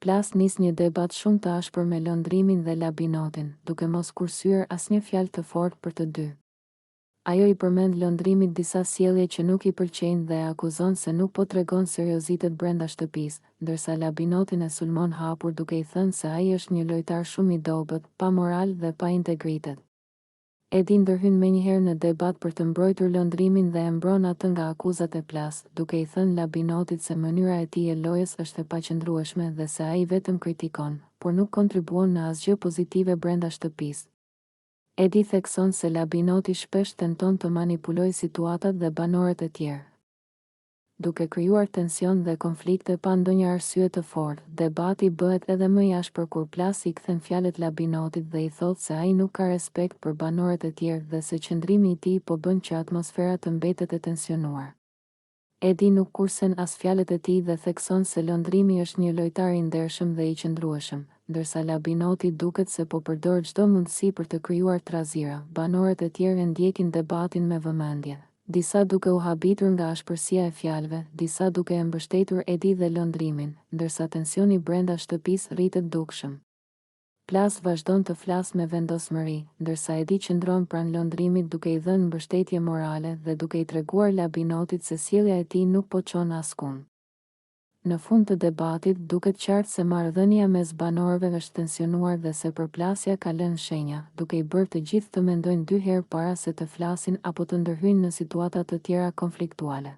Plas nis një debat shumë të ashpër me Londrimin dhe Labinotin, duke mos kursyer asnjë fjalë të fortë për të dy. Ajo i përmend Londrimit disa sjellje që nuk i pëlqejnë dhe akuzon se nuk po tregon seriozitet brenda shtëpisë, ndërsa Labinotin e sulmon hapur duke i thënë se ai është një lojtar shumë i dobët, pa moral dhe pa integritet. Edi ndërhyn menjëherë në debat për të mbrojtur Londrimin dhe e mbron atë nga akuzat e Plas, duke i thënë Labinotit se mënyra e tij e lojës është e paqëndrueshme dhe se ai vetëm kritikon, por nuk kontribuon në asgjë pozitive brenda shtëpisë. Edi thekson se Labinoti shpesh tenton të manipulojë situatat dhe banorët e tjerë, duke krijuar tension dhe konflikte pa ndonjë arsye të fortë. Debati bëhet edhe më i ashpër kur Plas i kthen fjalët Labinotit dhe i thotë se ai nuk ka respekt për banorët e tjerë dhe se qëndrimi i tij po bën që atmosfera të mbetet e tensionuar. Edi nuk kursen as fjalët e tij dhe thekson se Londrimi është një lojtar i ndershëm dhe i qëndrueshëm, ndërsa Labinoti duket se po përdor çdo mundësi për të krijuar trazira. Banorët e tjerë ndjekin debatin me vëmendje, disa duke u habitur nga ashpërsia e fjalëve, disa duke e mbështetur Edi dhe Londrimin, ndërsa tensioni brenda shtëpisë rritet dukshëm. Plas vazhdon të flasë me vendosmëri, ndërsa Edi qëndron pranë Londrimit duke i dhënë mbështetje morale dhe duke i treguar Labinotit se sjellja e tij nuk po çon askund. Në fund të debatit duket qartë se marrëdhënia mes banorëve është tensionuar dhe se përplasja ka lënë shenja, duke i bërë të gjithë të mendojnë dy herë para se të flasin apo të ndërhyjnë në situata të tjera konfliktuale.